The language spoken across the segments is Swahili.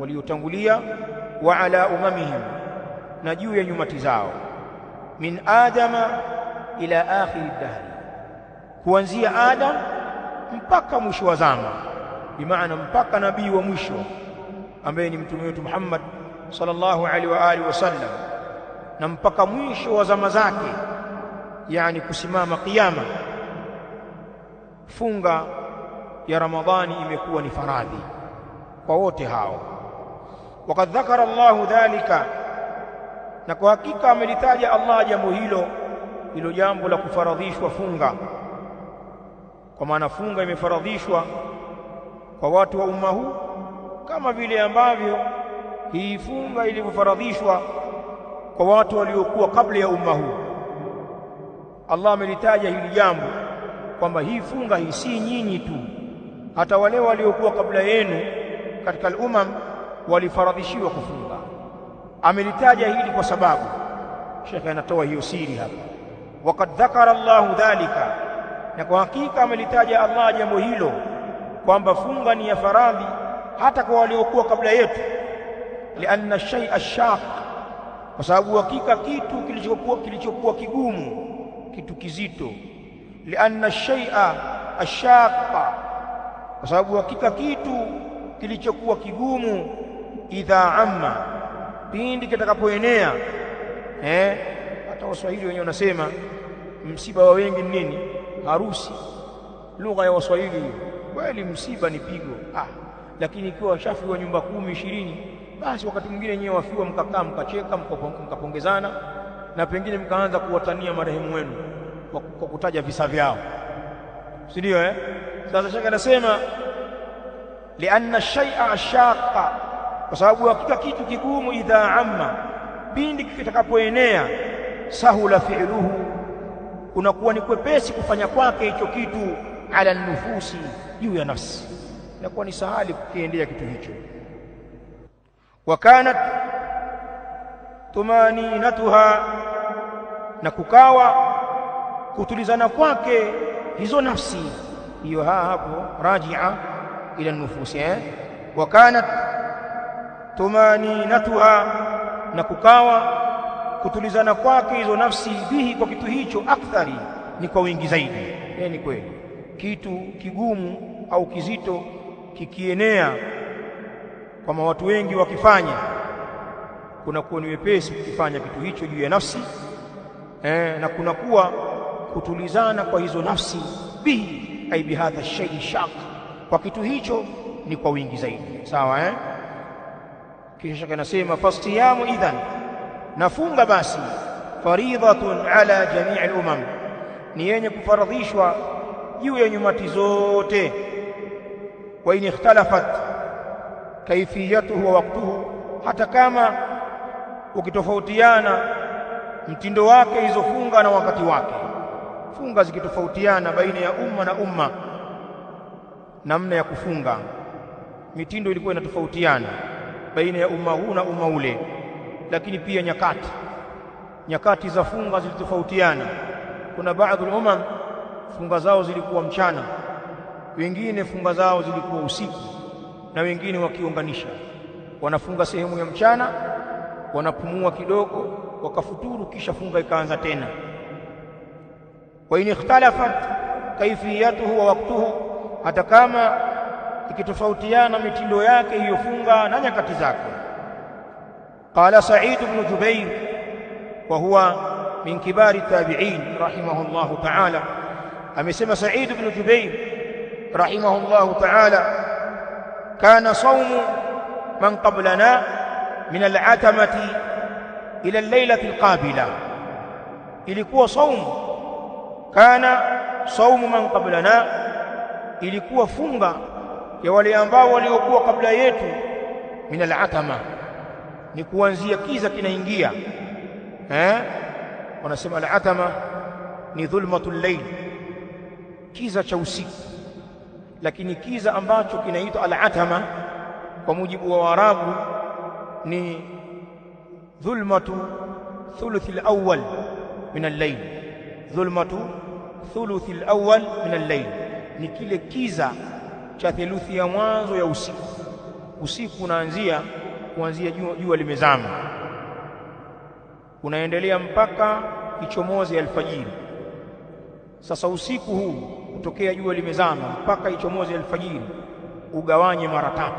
waliotangulia, wa ala umamihim, na juu ya nyumati zao, min adama ila akhir ad-dahr, kuanzia Adam mpaka mwisho wa zama, bimaana mpaka nabii wa mwisho ambaye ni mtume wetu Muhammad sallallahu alaihi wa alihi wasallam, na mpaka mwisho wa zama zake, yani kusimama kiyama, funga ya Ramadhani imekuwa ni faradhi kwa wote hao. Wakad dhakara Allahu dhalika, na kwa hakika amelitaja Allah jambo hilo jambo la kufaradhishwa funga, kwa maana funga imefaradhishwa kwa watu wa umma huu kama vile ambavyo hii funga ilivyofaradhishwa kwa watu waliokuwa kabla ya umma huu. Allah amelitaja hili jambo kwamba hii funga hii si nyinyi tu, hata wale waliokuwa kabla yenu katika al-umam walifaradhishiwa kufunga. Amelitaja hili kwa sababu Sheikh anatoa hiyo siri hapa. Wakad dhakara Allahu dhalika, na kwa hakika amelitaja Allah jambo hilo kwamba funga ni ya faradhi hata kwa waliokuwa kabla yetu, lianna shay'a shaq, kwa sababu hakika kitu kilichokuwa kigumu, kitu kizito. Lianna shay'a ashaqa, kwa sababu hakika kitu kilichokuwa kigumu, idha amma, pindi kitakapoenea. Hata Waswahili wenyewe wanasema msiba wa wengi ni nini? Harusi. Lugha ya Waswahili kweli, msiba ni pigo. Lakini ikiwa washafi wa nyumba 10 20, basi wakati mwingine nyewe wafiwa mkakaa mkacheka mkapongezana, na pengine mkaanza kuwatania marehemu wenu kwa kutaja visa vyao, si ndio? Sasa Sheikh anasema lianna shay'a ashaqa, kwa sababu hakika kitu kigumu, idha amma, pindi kitakapoenea, sahula fi'luhu, unakuwa ni kwepesi kufanya kwake hicho kitu, ala nufusi, juu ya nafsi, inakuwa ni sahali kukiendea kitu hicho. Wa kanat tumaninatuha, na kukawa kutulizana kwake hizo nafsi, hiyo hapo rajia ila nufusi. Wa kanat tumaninatuha, na kukawa kutulizana kwake hizo nafsi, bihi, kwa kitu hicho, akthari, ni kwa wingi zaidi. Ni kweli kitu kigumu au kizito kikienea kama watu wengi wakifanya, kunakuwa ni wepesi kukifanya kitu hicho juu ya nafsi, na kunakuwa kutulizana kwa hizo nafsi, bihi ay bihadha shay'i shaq, kwa kitu hicho ni kwa wingi zaidi. Sawa, kisha anasema fastiyamu idhan, nafunga basi, faridhatun ala jamii al-umam, ni yenye kufaradhishwa juu ya nyumati zote. Wa in ikhtalafat kaifiyatuhu wa waqtuhu, hata kama ukitofautiana mtindo wake hizo funga na wakati wake. Funga zikitofautiana baina ya umma na umma, namna ya kufunga, mitindo ilikuwa inatofautiana baina ya umma huu na umma ule, lakini pia nyakati za funga zilitofautiana. Kuna baadhi ya umma funga zao zilikuwa mchana, wengine funga zao zilikuwa usiku, na wengine wakiunganisha, wanafunga sehemu ya mchana, wanapumua kidogo, wakafuturu, kisha funga ikaanza tena. Wa in ikhtalafat kaifiyatuhu wa waqtuhu, hata kama ikitofautiana mitindo yake hiyo funga na nyakati zake. Qala Sa'id ibn Jubair, wa huwa min kibari tabi'in rahimahullahu ta'ala, amesema Sa'id ibn Jubair rahimahullahu ta'ala, kana sawmu man qablana min al-atamati ila al-lailati al-qabila, ilikuwa saumu, kana saumu man qablana, ilikuwa funga ya wale ambao waliokuwa kabla yetu, min al-atama, ni kuanzia kiza kinaingia. Wanasema al-atama ni dhulmatul layl, kiza cha usiku, lakini kiza ambacho kinaitwa al-atama kwa mujibu wa Waarabu ni dhulmatu thuluthi al-awwal min al-layl. Dhulmatu thuluthi al-awwal min al-layl ni kile kiza cha theluthi ya mwanzo ya usiku. usiku unaanzia kuanzia jua limezama, unaendelea mpaka ichomoze alfajiri. Sasa usiku huu kutokea jua limezama mpaka ichomoze alfajiri ugawanye mara 3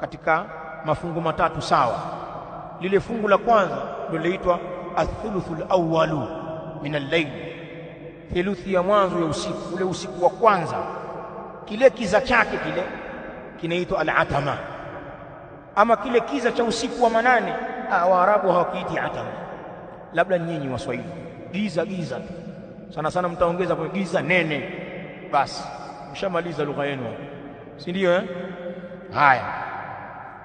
katika mafungu matatu sawa. Lile fungu la kwanza ndio linaitwa athuluthul awwalu min al-layl, theluthi ya mwanzo ya usiku. Ule usiku wa kwanza, kile kiza chake kile kinaitwa al-atama. Ama kile kiza cha usiku wa manane, Waarabu hawakiiti atama, labda nyinyi Waswahili giza tu. Sana sana mtaongeza kwa giza nene, basi mshamaliza lugha yenu, si ndio? Haya,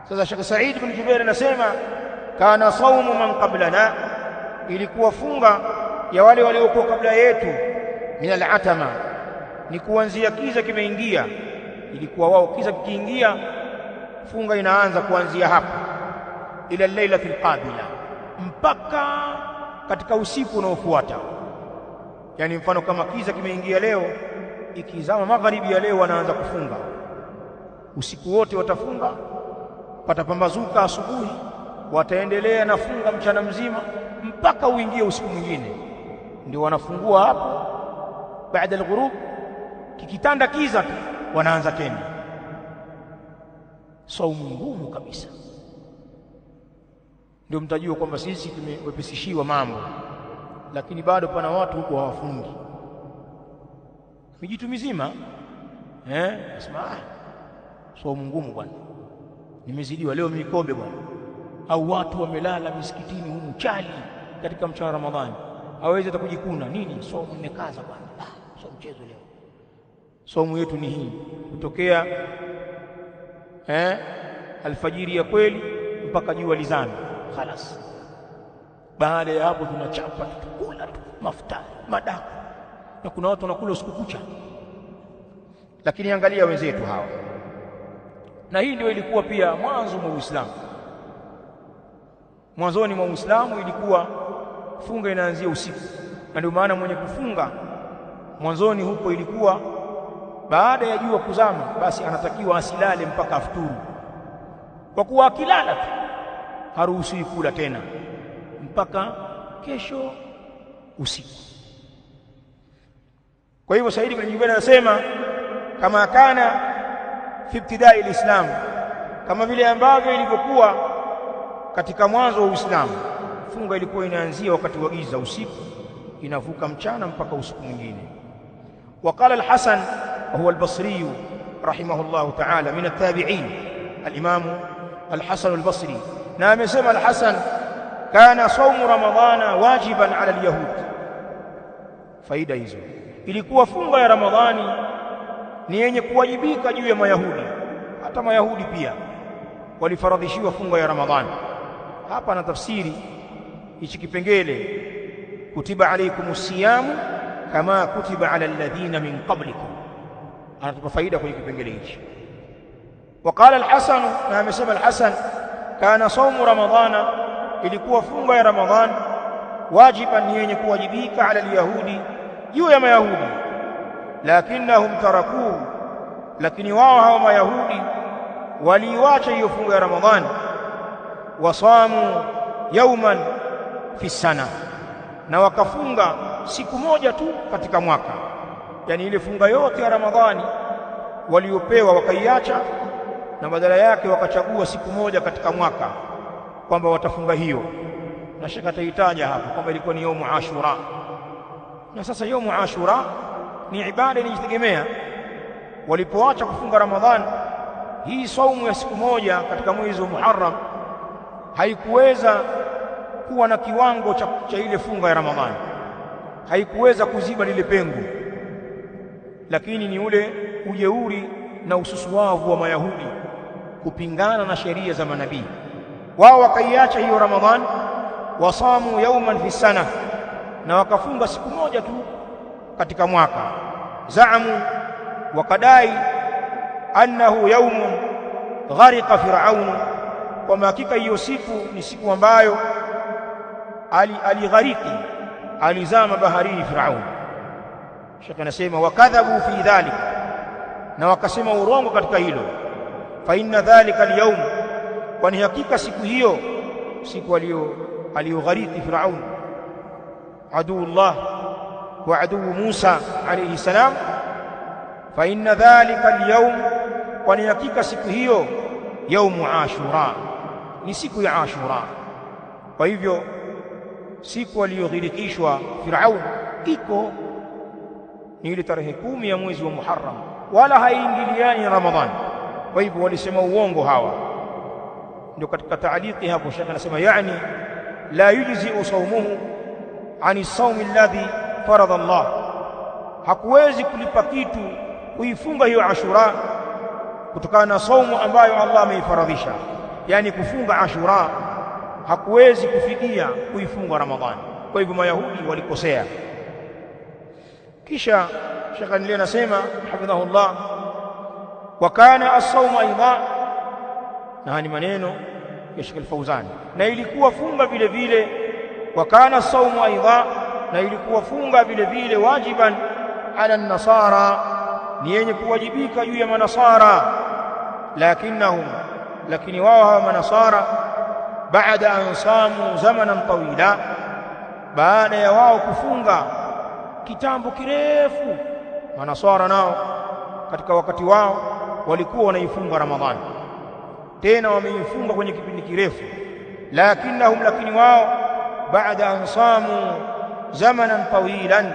sasa Sheikh Said bin Jubair anasema kana saumu man qablana, ilikuwa funga ya wale waliokuwa kabla yetu, min al-atama, ni kuanzia kiza kimeingia. Ilikuwa wao kiza kikiingia, funga inaanza kuanzia hapo ila lailatul qabila, mpaka katika usiku unaofuata. Yani mfano kama kiza kimeingia leo, ikizama magharibi ya leo wanaanza kufunga, usiku wote watafunga, patapambazuka asubuhi, wataendelea na funga mchana mzima mpaka uingie usiku mwingine, ndio wanafungua hapo. Baada al-ghurub, kikitanda kiza tu wanaanza tena. Saumu ngumu kabisa. Ndio mtajua kwamba sisi tumewepesishiwa mambo, lakini bado pana watu huko hawafungi mijitu mizima. Nasema saumu ngumu bwana, nimezidiwa leo mikombe bwana. Au watu wamelala misikitini humu chali katika mchana Ramadhani, hawezi hata kujikuna nini, saumu imekaza bwana, sio mchezo leo. Saumu yetu ni hii, kutokea alfajiri ya kweli mpaka jua lizame, khalas. Baada ya hapo tunachapa, tukula tu mafuta madaku, na kuna watu wanakula usiku kucha. Lakini angalia wenzetu hawa, na hii ndio ilikuwa pia mwanzo mwa Uislamu. Mwanzoni mwa Uislamu ilikuwa funga inaanzia usiku, na ndio maana mwenye kufunga mwanzoni huko ilikuwa baada ya jua kuzama, basi anatakiwa asilale mpaka afuturu, kwa kuwa akilala tu haruhusiwi kula tena mpaka kesho usiku. Kwa hivyo Said ibn Jubair anasema kama kana fi ibtidai al-Islam, kama vile ambavyo ilivyokuwa katika mwanzo wa Uislamu, funga ilikuwa inaanzia wakati wa giza usiku, inavuka mchana mpaka usiku mwingine. وقال الحسن وهو البصري رحمه الله تعالى من التابعين، الإمام الحسن البصري، نعم سمى الحسن كان صوم رمضان واجبا على اليهود. faida hizo, ilikuwa funga ya Ramadhani ni yenye kuwajibika juu ya Mayahudi. Hata Mayahudi pia walifaradhishiwa funga ya Ramadhani. Hapa na tafsiri hichi kipengele, kutiba alaykumus siyamu kama kutiba ala alladhina min qablikum, anatupa faida kwenye kipengele hichi. Waqala al-Hasan, na amesema al-Hasan, kana saumu ramadhana, ilikuwa funga ya Ramadhan wajiban, ni yenye kuwajibika ala al-yahudi, juu ya Mayahudi. Lakinnahum tarakuhu, lakini wao hao Mayahudi waliiacha hiyo funga ya Ramadhani. Wasamu yawman fi sana, na wakafunga siku moja tu katika mwaka. Yani ile funga yote ya Ramadhani waliopewa wakaiacha, na badala yake wakachagua siku moja katika mwaka kwamba watafunga hiyo. Na shaka taitaja hapa kwamba ilikuwa ni yaumu Ashura. Na sasa yaumu Ashura ni ibada inajitegemea. Walipoacha kufunga Ramadhani, hii saumu ya siku moja katika mwezi wa Muharram haikuweza kuwa na kiwango cha ile funga ya Ramadhani, haikuweza kuziba lile pengo. Lakini ni ule ujeuri na ususuwavu wa Mayahudi kupingana na sheria za manabii. Wao wakaiacha hiyo Ramadhani, wasamu yawman fi sana, na wakafunga siku moja tu katika mwaka. Zaamu, wakadai, annahu yawmun ghariqa Firaun, kwa hakika hiyo siku ni siku ambayo alighariki, alizama baharini Firaun. Shaka anasema wakadhabu fi dhalik, na wakasema urongo katika hilo. fa inna dhalika al-yawm, kwani hakika siku hiyo, siku aliyoghariki Firaun aduullah wa aduu Musa alayhi salam, fa inna dhalika al-yawm, kwani hakika siku hiyo yaumu Ashura, ni siku ya Ashura. Kwa hivyo siku aliyoghirikishwa Firaun iko ni ile tarehe 10 ya mwezi wa Muharram, wala haiingiliani Ramadhani. Kwa hivyo walisema uongo hawa. Ndio katika taaliki hapo Sheikh anasema, yani la yujzi sawmuhu ani sawmi alladhi farada Allah, hakuwezi kulipa kitu kuifunga hiyo Ashura kutokana na saumu ambayo Allah ameifaradhisha. Yani kufunga Ashura hakuwezi kufidia kuifunga Ramadhani. Kwa hivyo Mayahudi walikosea. Kisha Sheikh Anile anasema hafidhahullah, wa kana as-sawmu aidha, na ni maneno ya Sheikh Al-Fauzan, na ilikuwa funga vile vile, wa kana as-sawmu aidha, na ilikuwa funga vile vile wajiban ala an-nasara, ni yenye kuwajibika juu ya manasara, lakini wao hawa manasara baada an samu zamanan tawila, baada ya wao kufunga kitambo kirefu. Manasara nao katika wakati wao walikuwa wanaifunga Ramadhani, tena wameifunga kwenye kipindi kirefu. Lakini wao baada an samu zamanan tawilan,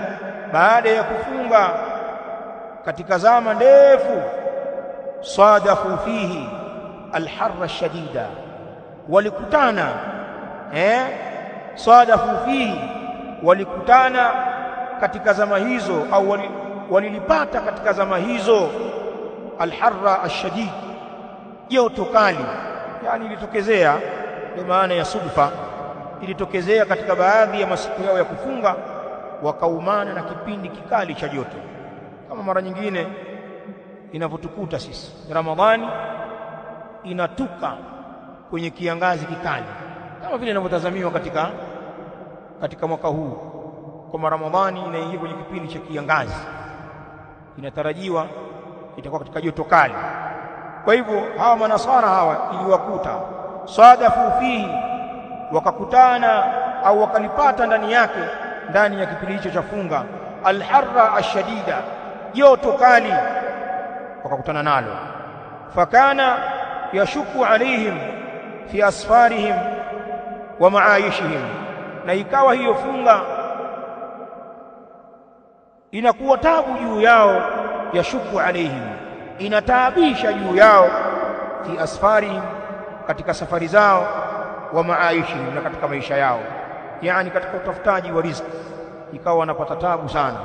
baada ya kufunga katika zama ndefu, sadafu fihi alharra shadida, walikutana sadafu fihi, walikutana katika zama hizo, au walilipata katika zama hizo alharra ashadid, joto kali. Yani ilitokezea, kwa maana ya sudfa, ilitokezea katika baadhi ya masiku yao ya kufunga wakaumana na kipindi kikali cha joto, kama mara nyingine inavyotukuta sisi. Ramadhani inatuka kwenye kiangazi kikali kama vile inavyotazamiwa katika mwaka huu, kwa Ramadhani inaingia kwenye kipindi cha kiangazi, inatarajiwa itakuwa katika joto kali. Kwa hivyo hawa manasara hawa iliwakuta sadafu fihi, wakakutana au wakalipata ndani yake, ndani ya kipindi hicho cha funga, alharra ashadida, joto kali, wakakutana nalo. Fakana yashuku alaihim fi asfarihim wa maayishihim, na ikawa hiyo funga inakuwa tabu juu yao. Yashuku alaihim, inataabisha juu yao, fi asfarihim, katika safari zao, wa maayishihim, na katika maisha yao, yani katika utafutaji wa riziki ikawa wanapata tabu sana,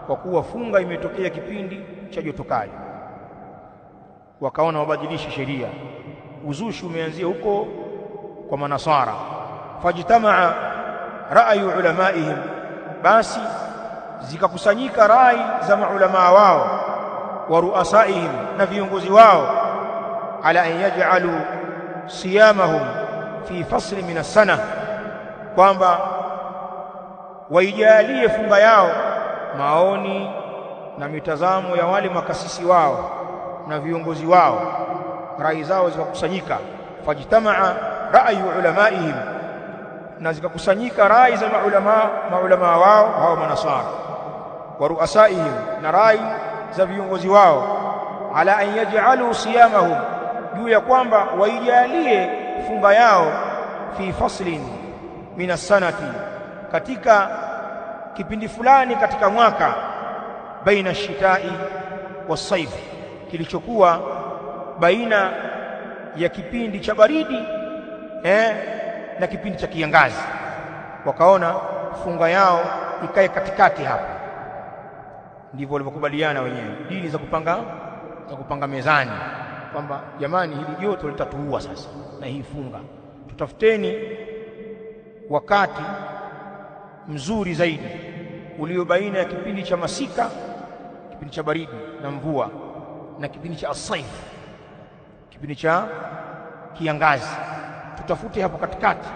kwa kuwa funga imetokea kipindi cha joto kali. Wakaona wabadilishe sheria. Uzushi umeanzia huko kwa manasara. Fajtamaa ra'yu ulamaihim, basi zikakusanyika rai za maulamaa wao, wa ruasaihim, na viongozi wao, ala an yaj'alu siyamahum fi fasli min as-sana, kwamba waijalie funga yao. Maoni na mitazamo ya wale makasisi wao na viongozi wao, rai zao zikakusanyika. Fajtamaa ra'yu ulamaihim, na zikakusanyika rai za maulamaa wao hao manasara, wa ruasaihim, na rai za viongozi wao, ala an yaj'alu siyamahum, juu ya kwamba waijalie funga yao, fi faslin min as-sanati, katika kipindi fulani katika mwaka, baina ash-shita'i was-sayf, kilichokuwa baina ya kipindi cha baridi na kipindi cha kiangazi. Wakaona funga yao ikae katikati hapo. Ndivyo walivyokubaliana wenyewe, dini za kupanga mezani, kwamba jamani, hili joto litatuua sasa na hii funga, tutafuteni wakati mzuri zaidi ulio baina ya kipindi cha masika, kipindi cha baridi na mvua, na kipindi cha asaif, kipindi cha kiangazi. Tutafute hapo katikati,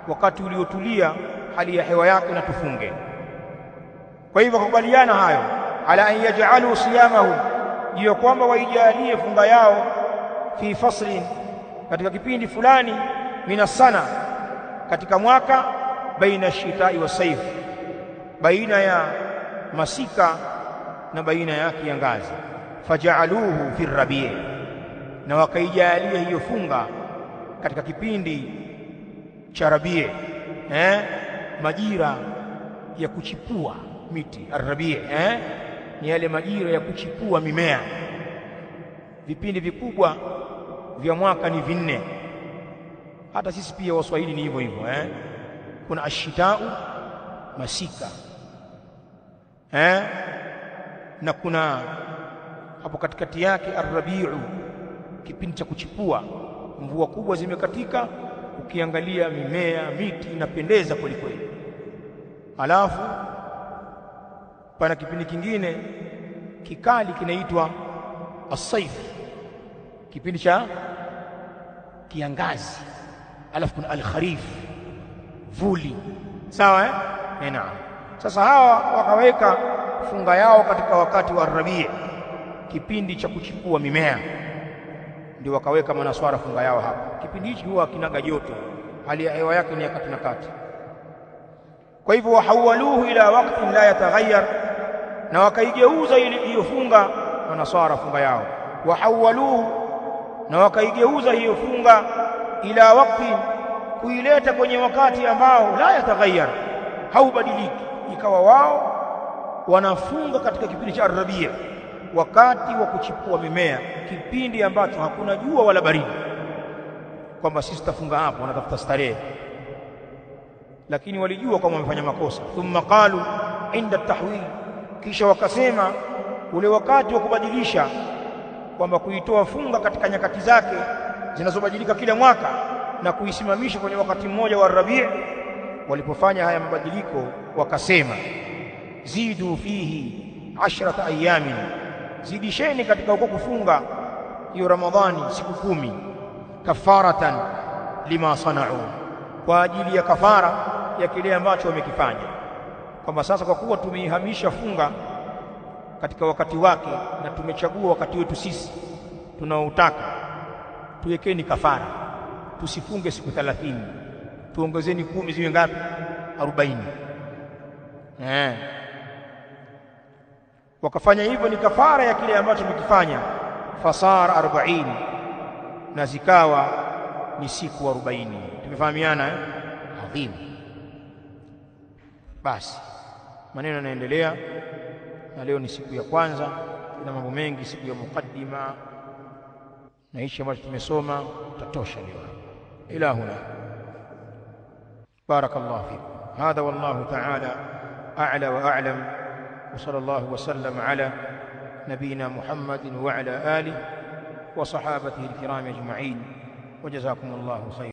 wakati uliotulia hali ya hewa yake, na tufunge. Kwa hivyo wakubaliana hayo, ala an yaj'alu siyamahum, juu ya kwamba waijalie funga yao, fi faslin, katika kipindi fulani, minasana, katika mwaka, baina shitai wa saif, baina ya masika na baina ya kiangazi. Faja'aluhu fi rabi', na wakaijalia hiyo funga katika kipindi cha rabi', majira ya kuchipua miti. Ar-rabi' ni yale majira ya kuchipua mimea. Vipindi vikubwa vya mwaka ni vinne. Hata sisi pia Waswahili ni hivyo hivyo. Kuna ashitau, masika, na kuna hapo katikati yake ar-rabi'u, kipindi cha kuchipua. Mvua kubwa zimekatika, ukiangalia mimea, miti inapendeza kweli kweli. Alafu pana kipindi kingine kikali kinaitwa as-saif, kipindi cha kiangazi. Alafu kuna al-kharif, vuli. Sawa naam. Sasa hawa wakaweka funga yao katika wakati wa rabi', kipindi cha kuchipua mimea, ndio wakaweka manaswara funga yao hapa. Kipindi hichi huwa kinaga joto, hali ya hewa yake ni ya kati na kati. Kwa hivyo wahawaluhu ila waqtin la yataghayyar, na wakaigeuza hiyo funga manaswara funga yao. Wahawaluhu, na wakaigeuza hiyo funga ila waqtin, kuileta kwenye wakati ambao la yataghayyar, haubadiliki. Ikawa wao wanafunga katika kipindi cha rabi', wakati wa kuchipua mimea, kipindi ambacho hakuna jua wala baridi, kwamba sisi tutafunga hapo, wanatafuta starehe. Lakini walijua kwamba wamefanya makosa. Thumma qalu inda tahwil, kisha wakasema ule wakati wa kubadilisha, kwamba kuitoa funga katika nyakati zake zinazobadilika kila mwaka na kuisimamisha kwenye wakati mmoja wa rabi'. Walipofanya haya mabadiliko, wakasema zidu fihi 10 ayamin, zidisheni katika huko kufunga hiyo Ramadhani siku 10, kafaratan lima sana'u, kwa ajili ya kafara ya kile ambacho wamekifanya. Kwamba sasa kwa kuwa tumeihamisha funga katika wakati wake na tumechagua wakati wetu sisi tunaoutaka, tuwekeni kafara, tusifunge siku 30, tuongezeni 10 ziwe ngapi? 40. Wakafanya hivyo, ni kafara ya kile ambacho tumekifanya. Fasara 40, na zikawa ni siku 40. Tumefahamiana adhim. Basi maneno yanaendelea, na leo ni siku ya kwanza, ina mambo mengi, siku ya mukaddima, na hichi ambacho tumesoma tatosha leo. Ila huna, barakallahu fikum. Hadha wallahu ta'ala a'la wa a'lam, wa sallallahu wa sallam ala nabina Muhammadin wa ala alihi wa sahabatihi al-kiram ajma'in, wa jazakumullahu khairan.